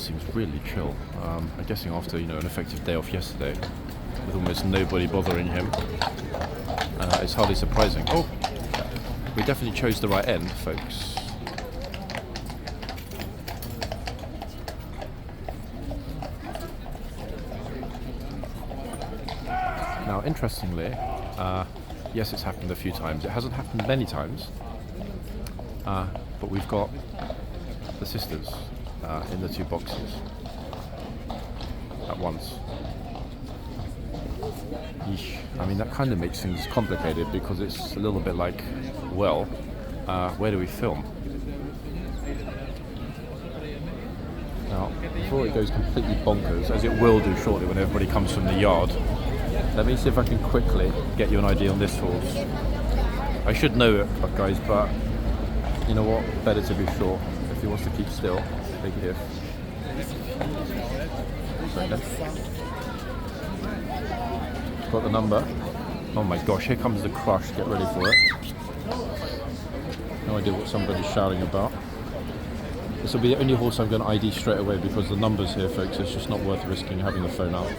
horse seems really chill. I'm guessing after, an effective day off yesterday, with almost nobody bothering him, it's hardly surprising. Oh, we definitely chose the right end, folks. Now, interestingly, yes, it's happened a few times. It hasn't happened many times, but we've got the sisters in the two boxes at once. Yeesh. I mean, that kind of makes things complicated because it's a little bit like, well, where do we film? Now, before it goes completely bonkers, as it will do shortly when everybody comes from the yard, let me see if I can quickly get you an idea on this horse. I should know it, guys, but you know what? Better to be sure. If he wants to keep still, big if. Got the number. Oh my gosh, here comes the crush. Get ready for it. No idea what somebody's shouting about. This will be the only horse I'm going to ID straight away because the numbers here, folks, it's just not worth risking having the phone out.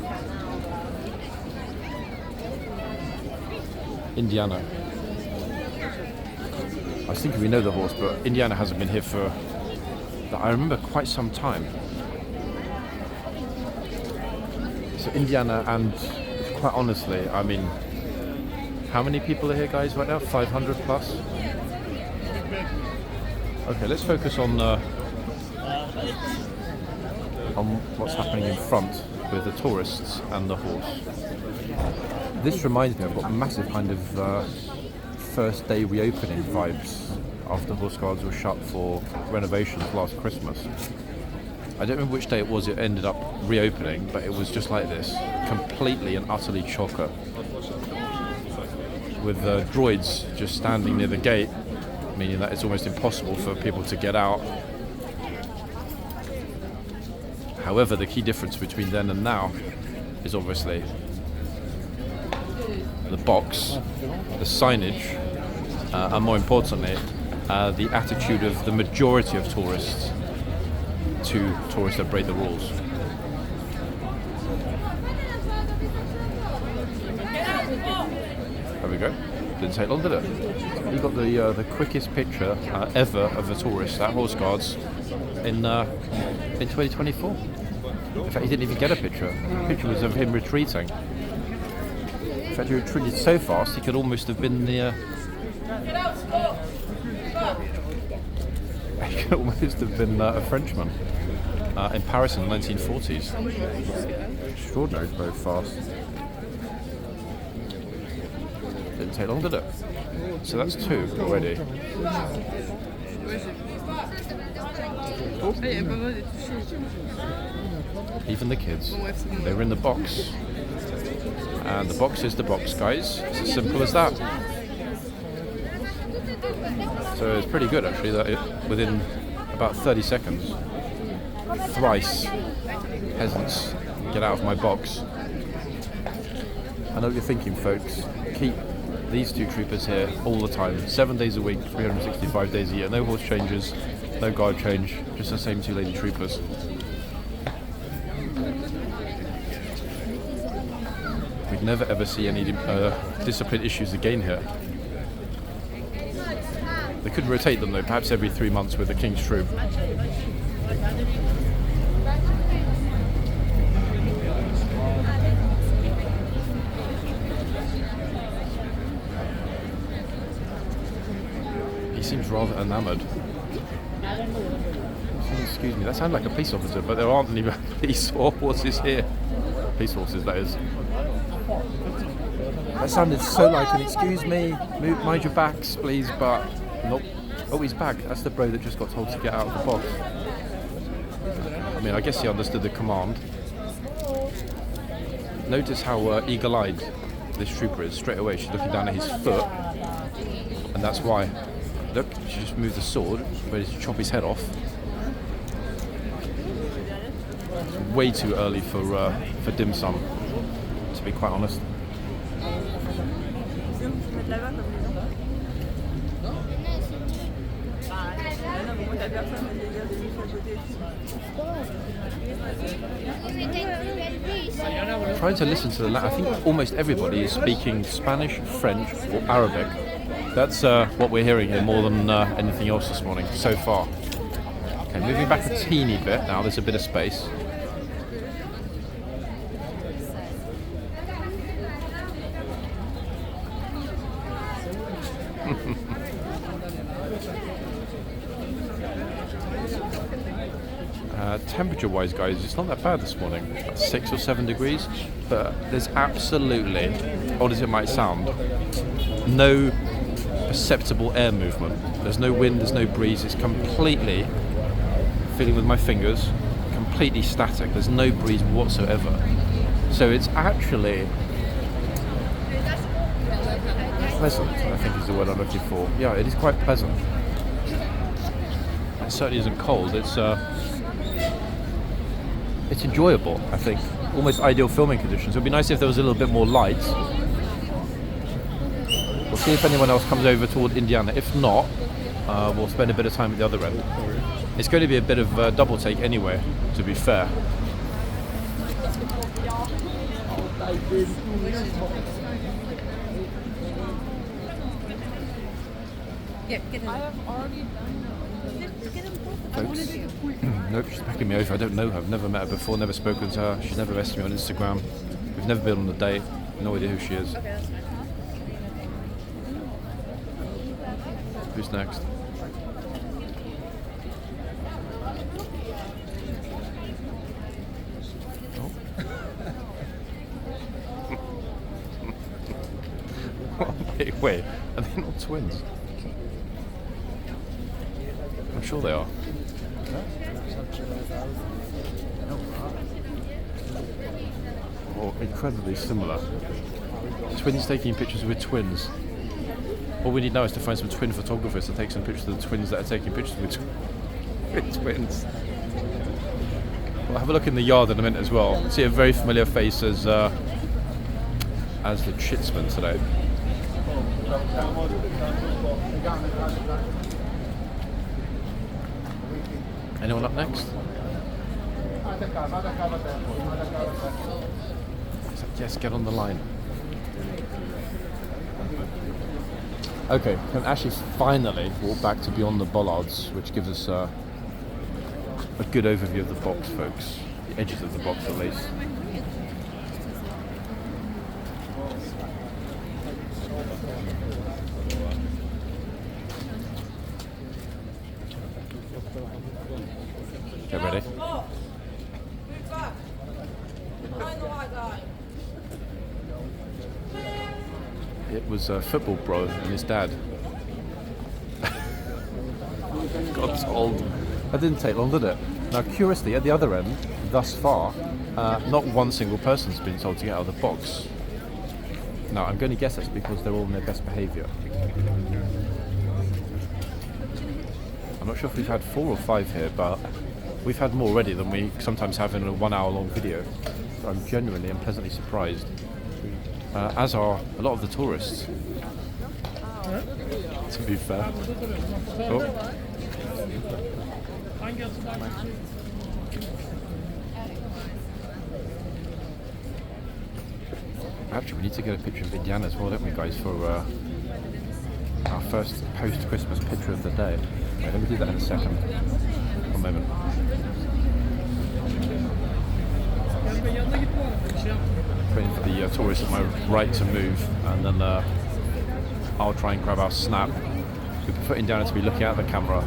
Indiana. I was thinking we know the horse, but Indiana hasn't been here for, I remember, quite some time. So Indiana, and quite honestly, I mean, how many people are here, guys, right now? 500 plus? Okay, let's focus on what's happening in front with the tourists and the horse. This reminds me, I've got massive kind of first day reopening vibes after horseguards were shut for renovations last Christmas. I don't remember which day it was it ended up reopening, but it was just like this, completely and utterly chocker, with droids just standing near the gate, meaning that it's almost impossible for people to get out. However, the key difference between then and now is obviously the box, the signage, and more importantly, the attitude of the majority of tourists to tourists that break the rules. There we go. Didn't take long, did it? You got the quickest picture ever of a tourist at horseguards in 2024. In fact, he didn't even get a picture. The picture was of him retreating. In fact, he retreated so fast he could almost have been the. He could almost have been a Frenchman in Paris in the 1940s. Extraordinary, very fast. Didn't take long, did it? So that's two already. Even the kids, they were in the box. And the box is the box, guys. It's as simple as that. So it's pretty good, actually, that within about 30 seconds, thrice peasants get out of my box. I know what you're thinking, folks. Keep these two troopers here all the time, 7 days a week, 365 days a year. No horse changes, no guard change, just the same two lady troopers. We'd never ever see any discipline issues again here. They could rotate them though, perhaps every 3 months with the King's troop. He seems rather enamoured. Excuse me, that sounded like a police officer, but there aren't any police or horses here. Police horses, that is. That sounded so like an excuse me, mind your backs please, but nope. Oh, he's back. That's the bro that just got told to get out of the box. I mean, I guess he understood the command. Notice how eagle-eyed this trooper is. Straight away she's looking down at his foot, and that's why. Look, she just moved the sword, ready to chop his head off. It's way too early for dim sum, to be quite honest. I'm trying to listen to the I think almost everybody is speaking Spanish, French or Arabic. That's what we're hearing here more than anything else this morning so far. Okay, moving back a teeny bit now, there's a bit of space. Temperature-wise, guys, it's not that bad this morning. About 6 or 7 degrees, but there's absolutely, odd as it might sound, no perceptible air movement. There's no wind, there's no breeze. It's completely, feeling with my fingers, completely static. There's no breeze whatsoever. So it's actually pleasant, I think is the word I'm looking for. Yeah, it is quite pleasant. It certainly isn't cold. It's enjoyable, I think. Almost ideal filming conditions. It would be nice if there was a little bit more light. We'll see if anyone else comes over toward Indiana. If not, we'll spend a bit of time at the other end. It's going to be a bit of a double take anyway, to be fair. Folks. Nope, she's backing me over. I don't know her. I've never met her before, never spoken to her. She's never messaged me on Instagram. We've never been on a date. No idea who she is. Who's next? Oh. Wait, are they not twins? I'm sure they are. Oh, incredibly similar. Twins taking pictures with twins. All we need now is to find some twin photographers to take some pictures of the twins that are taking pictures with twins. We'll have a look in the yard in a minute as well. See a very familiar face as the chitsman today. Anyone up next? Yes, get on the line. Okay, can actually finally walk back to beyond the bollards, which gives us a good overview of the box, folks. The edges of the box, at least. Get ready. It was a football bro and his dad. God's old. That didn't take long, did it? Now, curiously, at the other end, thus far, not one single person's been told to get out of the box. Now, I'm going to guess that's because they're all in their best behaviour. I'm not sure if we've had 4 or 5 here, but we've had more already than we sometimes have in a 1 hour long video. So I'm genuinely and pleasantly surprised. As are a lot of the tourists, to be fair. Oh. Actually, we need to get a picture of Indiana as well, don't we, guys, for our first post-Christmas picture of the day. Wait, let me do that in a second. One moment. Waiting for the tourists at my right to move, and then I'll try and grab our snap. We'll be putting down to be looking at the camera.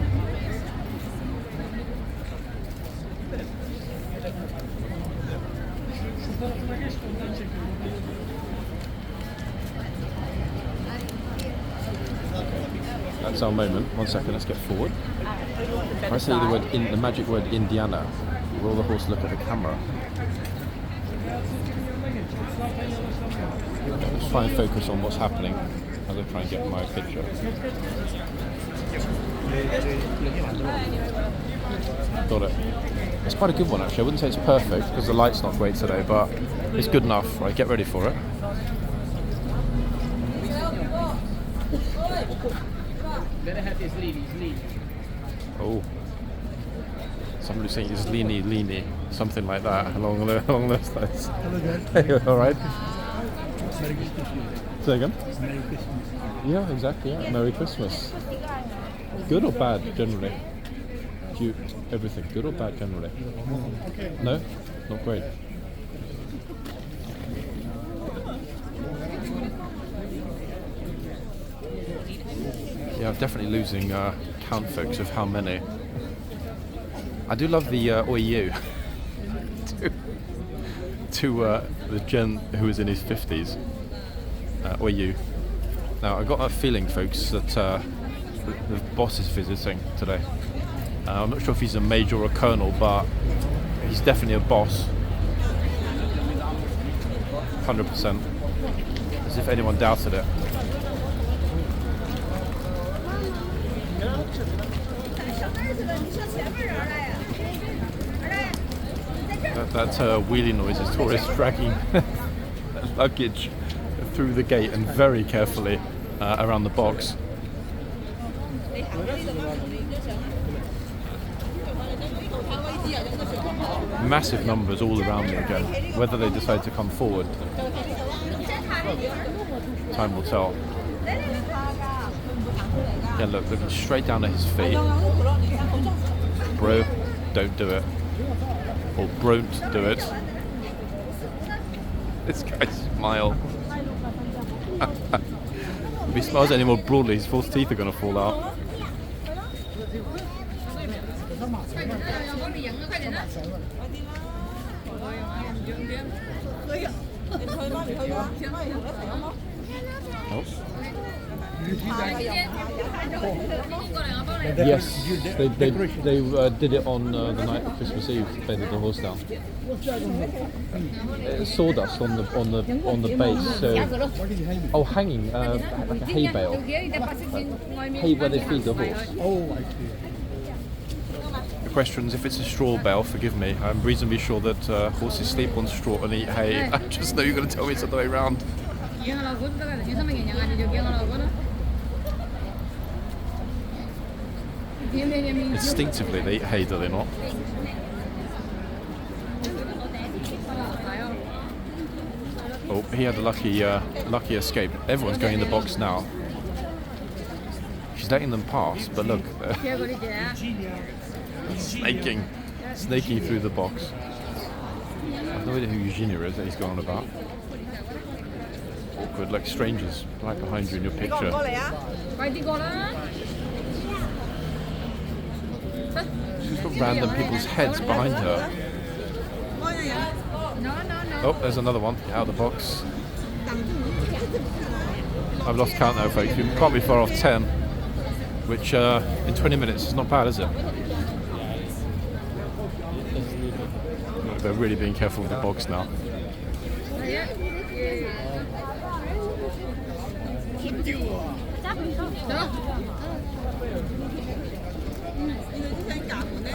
That's our moment. 1 second, let's get forward. If I say the magic word Indiana, will the horse look at the camera? Let's try and focus on what's happening as I try and get my picture. Got it. It's quite a good one, actually. I wouldn't say it's perfect because the light's not great today, but it's good enough. Right, get ready for it. Oh, Somebody saying it's leany, something like that, along those lines. Hey, all right. Say again? Merry Christmas. Yeah, exactly. Yeah. Merry Christmas. Good or bad, generally? Everything good or bad, generally? No, not great. Yeah, I'm definitely losing count, folks, of how many. I do love the OEU to the gen who is in his 50s. OEU. Now, I got a feeling, folks, that the boss is visiting today. I'm not sure if he's a major or a colonel, but he's definitely a boss. 100%. As if anyone doubted it. That wheelie noise is tourists dragging luggage through the gate and very carefully around the box. Massive numbers all around me again. Whether they decide to come forward, time will tell. Yeah, look, looking straight down at his feet. Bro, don't do it. Or bron't do it. This guy's smile. If he smiles any more broadly, his false teeth are going to fall out. Oh. Yes, they did it on the night of Christmas Eve. They did the horse down. Sawdust on the base. So, hanging like a hay bale. Hay where they feed the horse. Oh, I see. The questions: if it's a straw bale, forgive me. I'm reasonably sure that horses sleep on straw and eat hay. I just know you're going to tell me it's the other way around. Instinctively they eat hay, do they not? Oh, he had a lucky escape. Everyone's going in the box now. She's letting them pass, but look, snaking through the box. I have no idea who Eugenia is that he's going on about. Awkward, like strangers right behind you in your picture. She's got random people's heads behind her. Oh, there's another one out of the box. I've lost count now, folks. You can't be far off 10, which in 20 minutes is not bad, is it? They're really being careful with the box now.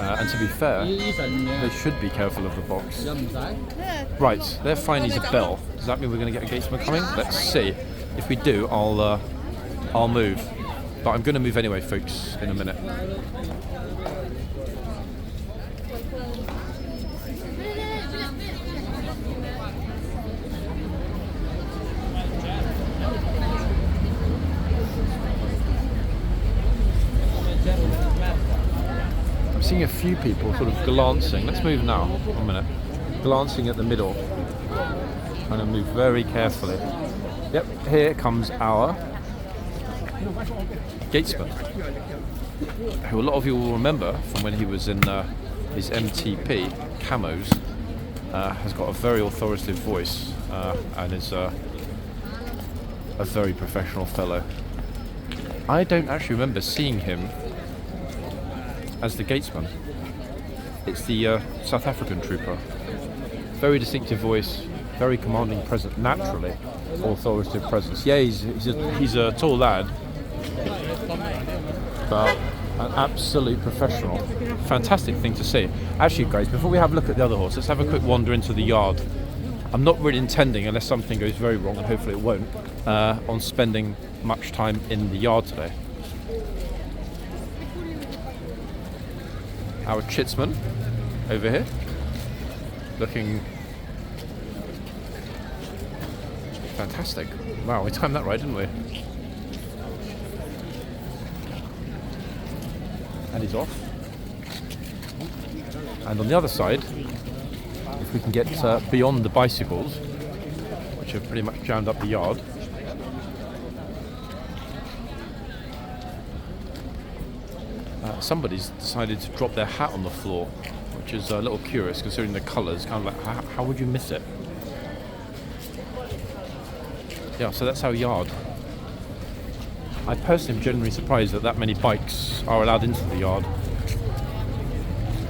And to be fair, they should be careful of the box. Right, they're finding a bell. Does that mean we're going to get a gatesman coming? Let's see. If we do, I'll move. But I'm going to move anyway, folks, in a minute. Seeing a few people sort of glancing. Let's move now. 1 minute. Glancing at the middle. Trying to move very carefully. Yep, here comes our gatesman, who a lot of you will remember from when he was in his MTP camos. Has got a very authoritative voice and is a very professional fellow. I don't actually remember seeing him as the gatesman. It's the South African trooper. Very distinctive voice, very commanding presence, naturally authoritative presence. Yeah, he's a tall lad, but an absolute professional. Fantastic thing to see. Actually, guys, before we have a look at the other horse, let's have a quick wander into the yard. I'm not really intending, unless something goes very wrong, and hopefully it won't, on spending much time in the yard today. our chitsman over here, looking fantastic. Wow, we timed that right, didn't we? And he's off. And on the other side, if we can get beyond the bicycles, which have pretty much jammed up the yard, somebody's decided to drop their hat on the floor, which is a little curious considering the colours. Kind of like, how would you miss it? Yeah, so that's our yard. I personally am genuinely surprised that many bikes are allowed into the yard.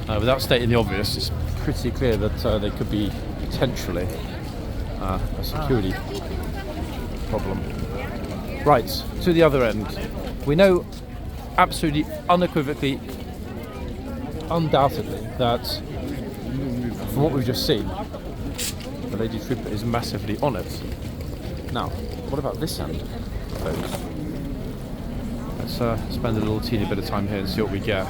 Without stating the obvious, it's pretty clear that they could be potentially a security problem. Right, to the other end. We know absolutely, unequivocally, undoubtedly, that from what we've just seen, the Lady Trooper is massively on it. Now, what about this end, folks? Let's spend a little teeny bit of time here and see what we get.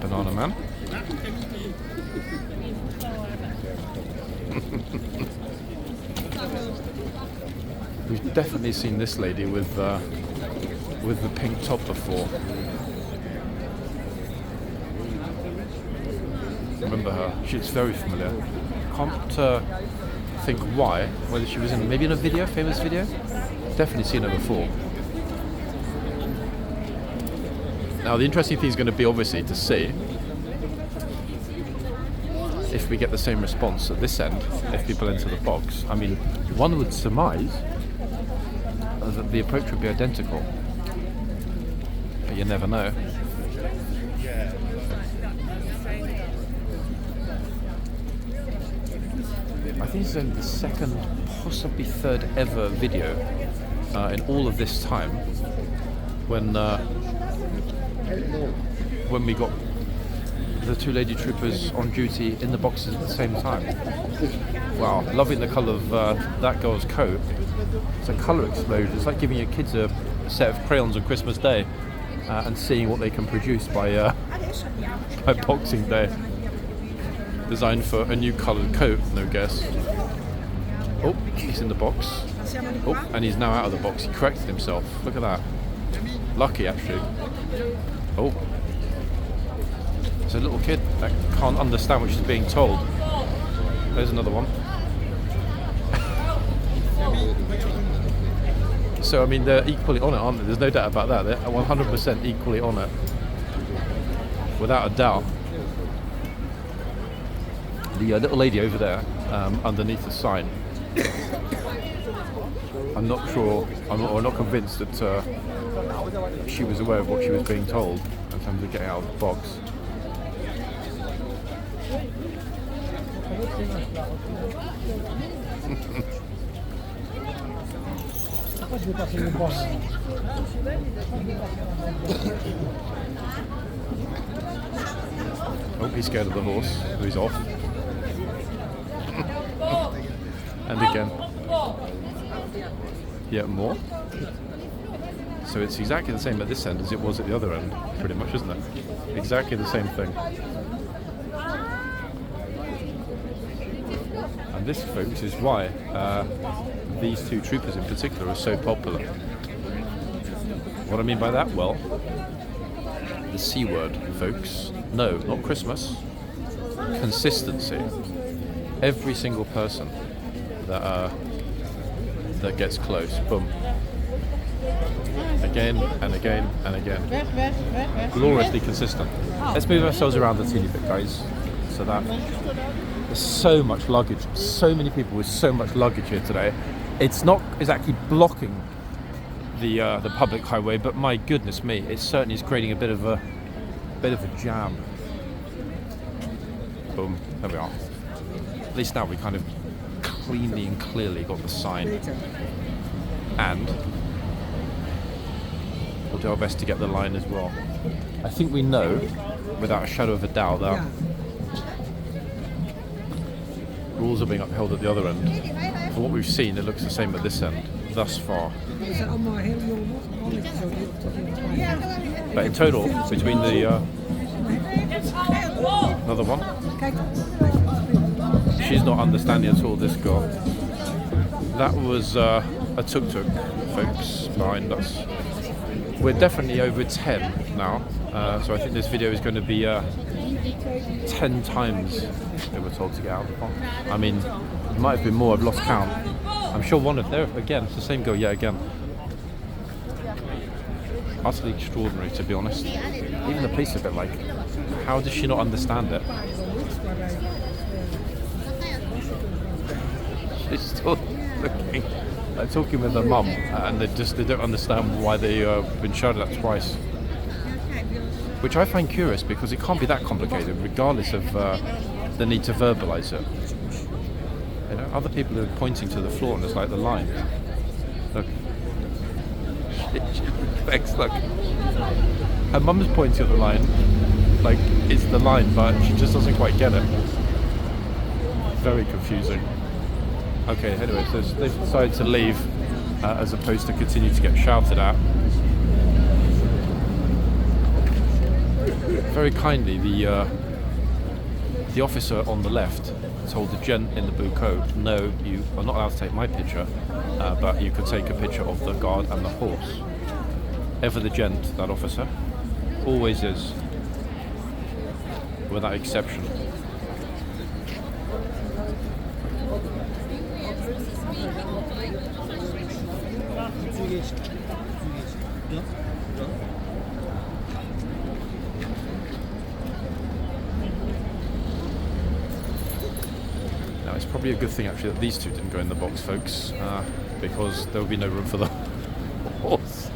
Banana man. We've definitely seen this lady with the pink top before. Remember her? She's very familiar. Can't think why. Whether she was maybe in a video, famous video. Definitely seen her before. Now the interesting thing is going to be obviously to see if we get the same response at this end if people enter the box. I mean, one would surmise that the approach would be identical, but you never know. I think this is only the second, possibly third ever video in all of this time when we got the two Lady Troopers on duty in the boxes at the same time. Wow, loving the colour of that girl's coat. It's a colour explosion. It's like giving your kids a set of crayons on Christmas Day and seeing what they can produce by Boxing Day. Designed for a new coloured coat, no guess. Oh, he's in the box. Oh, and he's now out of the box. He corrected himself. Look at that. Lucky, actually. Oh. It's a little kid that can't understand what she's being told. There's another one. So, I mean, they're equally on it, aren't they? There's no doubt about that. They're 100% equally on it. Without a doubt. The little lady over there, underneath the sign, I'm not sure, I'm not convinced that she was aware of what she was being told in terms of getting out of the box. Oh, he's scared of the horse, so he's off. And again. Yeah, more. So it's exactly the same at this end as it was at the other end, pretty much, isn't it? Exactly the same thing. And this, folks, is why these two troopers in particular are so popular. What I mean by that? Well, the C word, folks. No, not Christmas. Consistency. Every single person that gets close, boom. Again and again and again. Gloriously consistent. Let's move ourselves around a teeny bit, guys. So that there's so much luggage, so many people with so much luggage here today. It's not exactly blocking the public highway, but my goodness me, it certainly is creating a bit of a jam. Boom, there we are. At least now we kind of cleanly and clearly got the sign, and we'll do our best to get the line as well. I think we know, without a shadow of a doubt, that rules are being upheld at the other end. From what we've seen, it looks the same at this end, thus far. But in total, between the another one, she's not understanding at all. This girl. That was a tuk-tuk, folks, behind us. We're definitely over 10 now, so I think this video is going to be 10 times they were told to get out of the pond. I mean, it might have been more. I've lost count. I'm sure one of there again. It's the same girl yet again. Utterly extraordinary, to be honest. Even the police are a bit like, how does she not understand it? She's still looking like talking with her mum, and they don't understand why they've been shouted at twice. Which I find curious, because it can't be that complicated, regardless of the need to verbalise it. You know, other people are pointing to the floor, and it's like the line. Look. Look. Her mum's pointing at the line, like it's the line, but she just doesn't quite get it. Very confusing. Okay, anyway, so they've decided to leave as opposed to continue to get shouted at. Very kindly, the officer on the left told the gent in the blue coat, no, you are not allowed to take my picture, but you could take a picture of the guard and the horse. Ever the gent, that officer, always is, without exception. Now it's probably a good thing actually that these two didn't go in the box, folks, because there would be no room for the horse.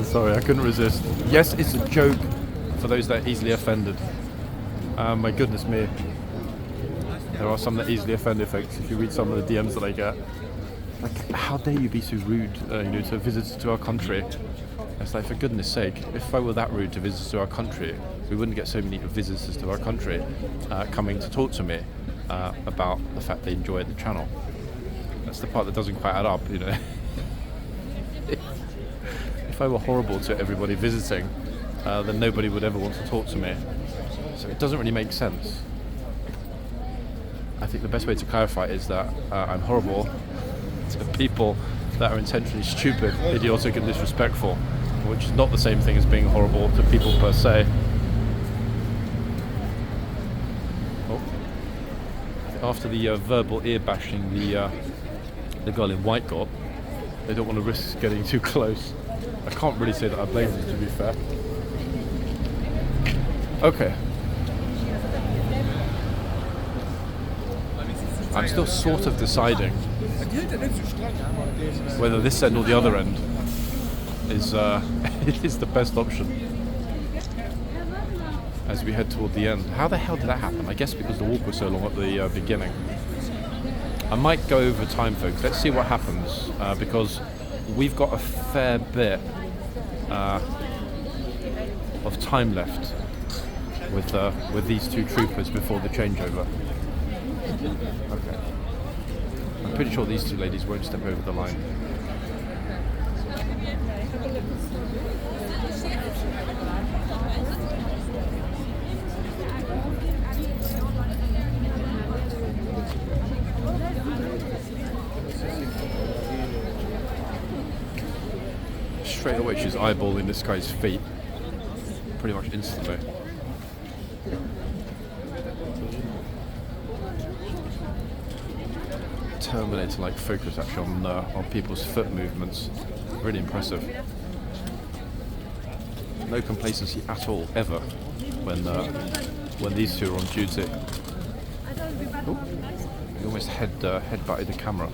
Sorry, I couldn't resist. Yes, it's a joke for those that are easily offended. My goodness me. There are some that are easily offended, folks, if you read some of the DMs that I get. Like, how dare you be so rude to visitors to our country? It's like, for goodness sake, if I were that rude to visitors to our country, we wouldn't get so many visitors to our country coming to talk to me about the fact they enjoy the channel. That's the part that doesn't quite add up, you know. If I were horrible to everybody visiting, then nobody would ever want to talk to me. So it doesn't really make sense. I think the best way to clarify is that I'm horrible to people that are intentionally stupid, idiotic and disrespectful, which is not the same thing as being horrible to people per se. After the verbal ear bashing the girl in white got, they don't want to risk getting too close. I can't really say that I blame them, to be fair. Okay. I'm still sort of deciding whether this end or the other end is is the best option as we head toward the end. How the hell did that happen? I guess because the walk was so long at the beginning. I might go over time, folks. Let's see what happens, because we've got a fair bit of time left with these two troopers before the changeover. Okay. I'm pretty sure these two ladies won't step over the line. Straight away she's eyeballing this guy's feet pretty much instantly. Terminator-like focus actually on people's foot movements. Really impressive. No complacency at all, ever, when these two are on duty. Ooh, he almost head-butted the camera.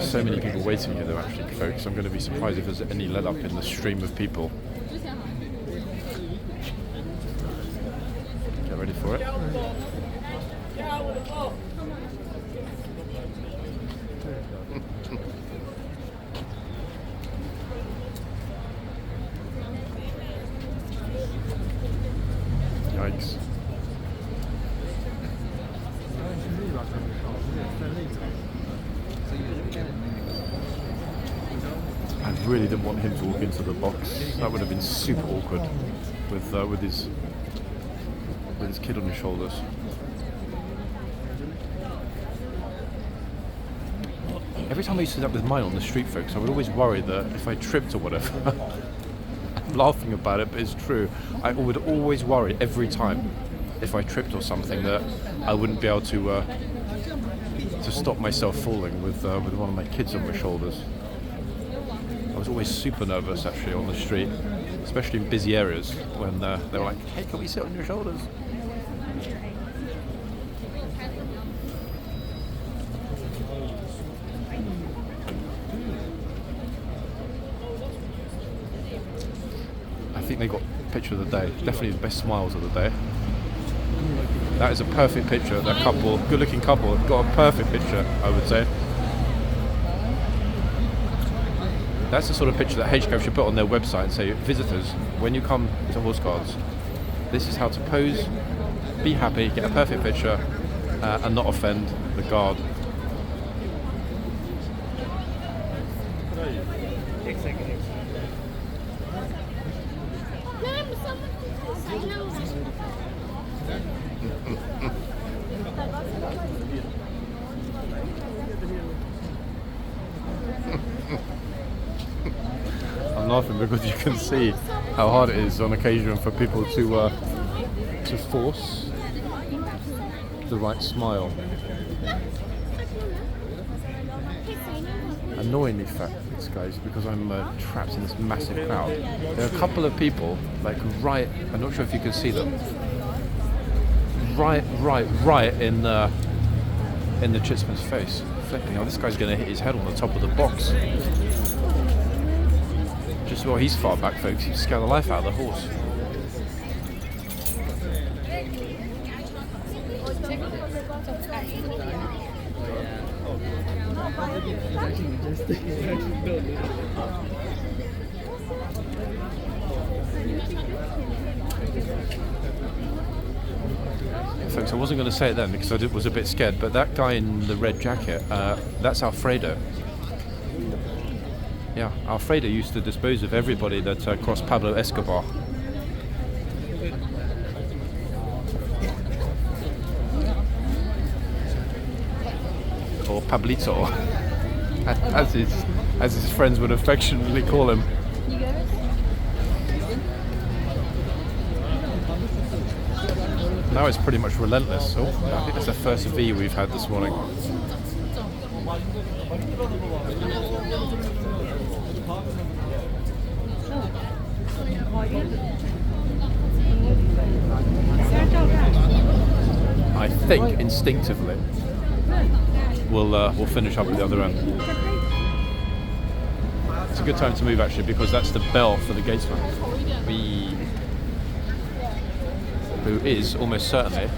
So many people waiting here though, actually, folks. I'm going to be surprised if there's any let up in the stream of people. Get ready for it. really didn't want him to walk into the box. That would have been super awkward with his kid on his shoulders. Every time I used to sit up with mine on the street, folks, I would always worry that if I tripped or whatever, I'm laughing about it, but it's true. I would always worry every time if I tripped or something that I wouldn't be able to stop myself falling with one of my kids on my shoulders. I was always super nervous actually on the street, especially in busy areas when they were like, "Hey, can we sit on your shoulders?" I think they got picture of the day. Definitely the best smiles of the day. That is a perfect picture. That couple, good-looking couple, got a perfect picture, I would say. That's the sort of picture that HCAV should put on their website and say, visitors, when you come to Horse Guards, this is how to pose, be happy, get a perfect picture, and not offend the guard. I'm laughing because you can see how hard it is on occasion for people to force the right smile. Annoyingly fat, guys, because I'm trapped in this massive crowd. There are a couple of people, like right, I'm not sure if you can see them, right in the Chitsman's face. Flipping, oh, this guy's going to hit his head on the top of the box. Just while he's far back, folks, he'd scare the life out of the horse. Folks, I wasn't going to say it then because I was a bit scared, but that guy in the red jacket, that's Alfredo. Yeah, Alfredo used to dispose of everybody that crossed Pablo Escobar. Or Pablito, as his friends would affectionately call him. Now it's pretty much relentless. Oh, I think that's the first V we've had this morning. I think instinctively we'll finish up at the other end. It's a good time to move actually because that's the bell for the gatesman, who is almost certainly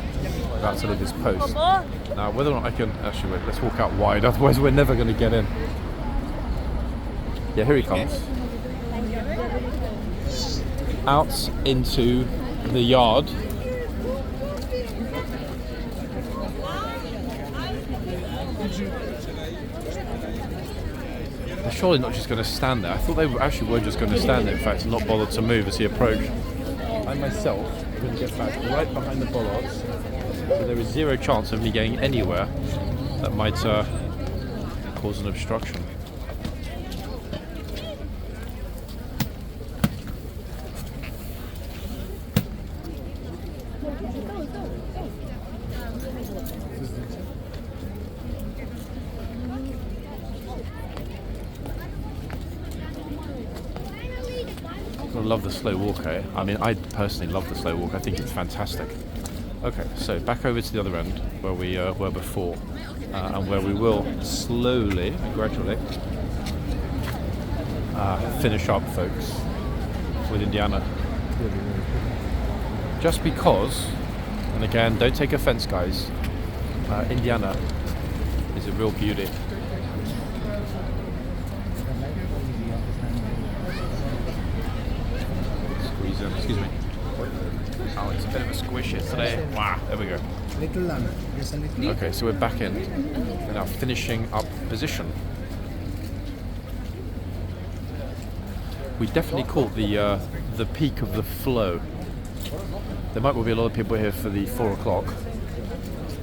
about to leave his post. Now whether or not I can actually wait, let's walk out wide, otherwise we're never going to get in. Yeah, here he comes. Out into the yard. They're surely not just going to stand there. I thought they actually were just going to stand there, in fact, and not bother to move as he approached. I myself am going to get back right behind the bollards, so there is zero chance of me getting anywhere that might cause an obstruction. I love the slow walk, eh? I mean, I personally love the slow walk. I think it's fantastic. Okay, so back over to the other end where we were before, and where we will slowly, gradually, finish up, folks, with Indiana. Just because, and again, don't take offense, guys, Indiana is a real beauty. Excuse me. Oh, it's a bit of a squish yesterday. Wow, there we go. Okay, so we're back in. We're now finishing up position. We definitely caught the peak of the flow. There might well be a lot of people here for the 4 o'clock,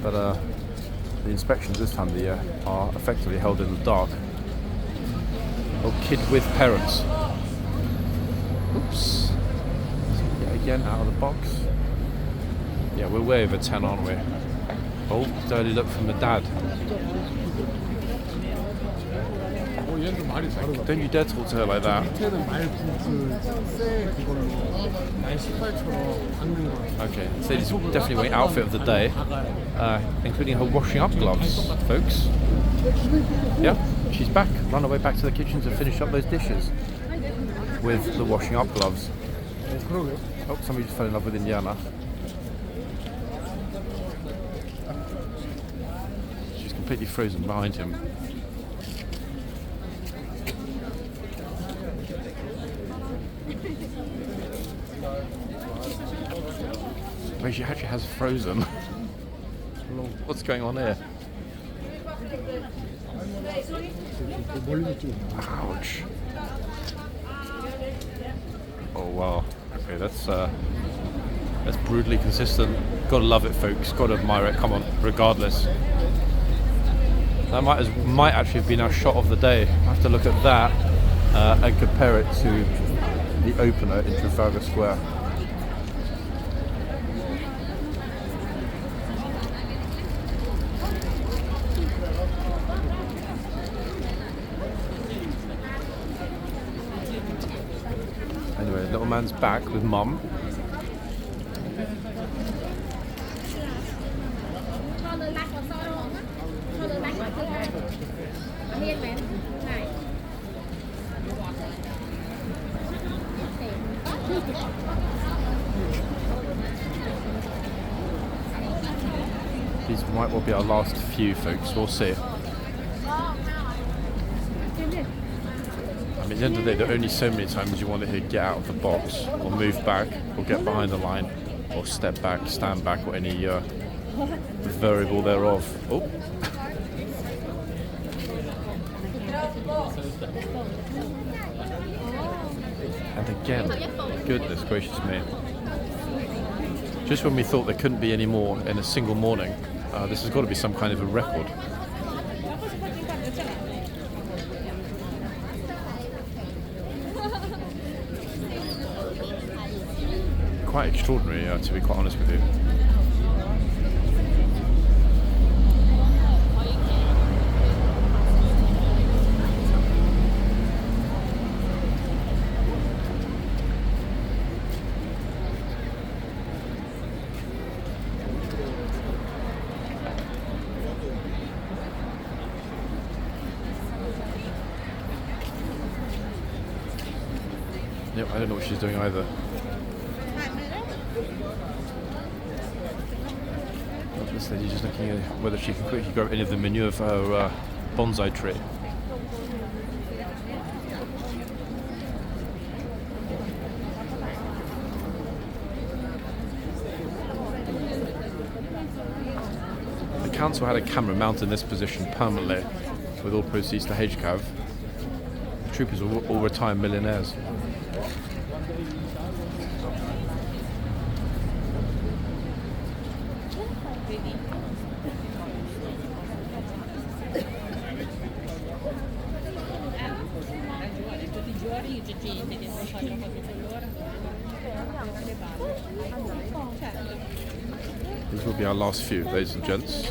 but the inspections this time of the year are effectively held in the dark. Or kid with parents. Oops. Yeah, again, out of the box. Yeah, we're way over 10, aren't we? Oh, dirty look from the dad. Don't you dare talk to her like that. Okay, so this is definitely my outfit of the day, including her washing up gloves, folks. Yeah, she's back. Run away back to the kitchen to finish up those dishes with the washing up gloves. Oh, somebody just fell in love with Indiana. She's completely frozen behind him. Wait, she actually has frozen. What's going on here? Ouch. Oh wow. Okay, that's brutally consistent. Gotta love it, folks. Gotta admire it. Come on, regardless. That might actually have been our shot of the day. I have to look at that and compare it to the opener in Trafalgar Square. Anyway, little man's back with mum. These might well be our last few, folks. We'll see. I mean, at the end of the day, there are only so many times you want to get out of the box, or move back, or get behind the line, or step back, stand back, or any variable thereof. Oh. And again, goodness gracious me. Just when we thought there couldn't be any more in a single morning, this has got to be some kind of a record. Quite extraordinary, to be quite honest with you. Yep, I don't know what she's doing either. This lady's just looking at whether she can quickly grab any of the manure for her bonsai tree. The council had a camera mounted in this position permanently, with all proceeds to HCAV. The troopers are all retired millionaires. These will be our last few, ladies and gents,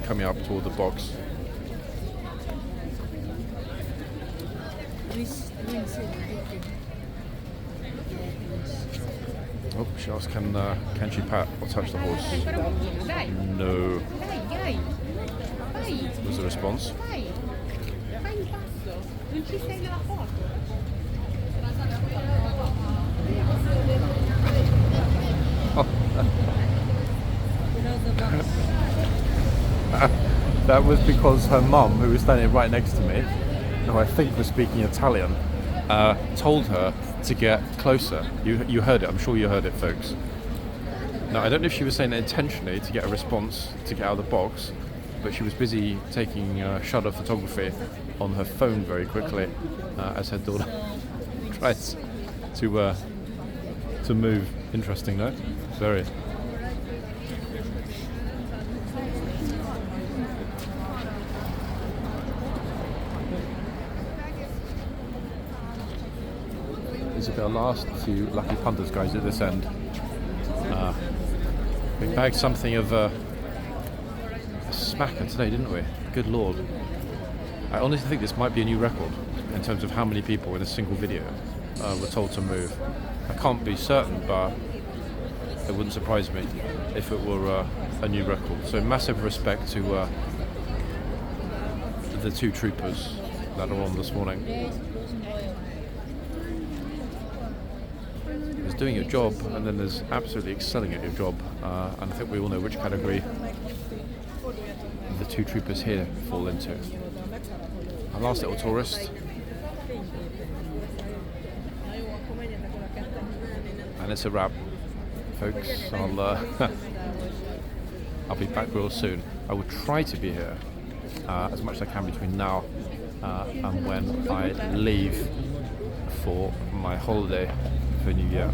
coming up toward the box. Oh, she asked, can she pat or touch the horse? No. Was the response? That was because her mum, who was standing right next to me, who I think was speaking Italian, told her to get closer. You heard it, I'm sure you heard it, folks. Now, I don't know if she was saying it intentionally to get a response to get out of the box, but she was busy taking shutter photography on her phone very quickly as her daughter to move. Interesting, no? Very. These will be our last few lucky punters, guys, at this end. We bagged something of a smacker today, didn't we? Good lord. I honestly think this might be a new record in terms of how many people in a single video were told to move. I can't be certain, but it wouldn't surprise me if it were a new record. So massive respect to the 2 troopers that are on this morning. There's doing your job, and then there's absolutely excelling at your job, and I think we all know which category the 2 troopers here fall into. Our last little tourist, and it's a wrap, folks. I'll be back real soon. I will try to be here as much as I can between now and when I leave for my holiday for New Year.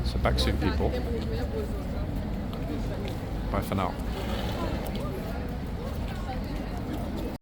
So back soon, people. Bye for now.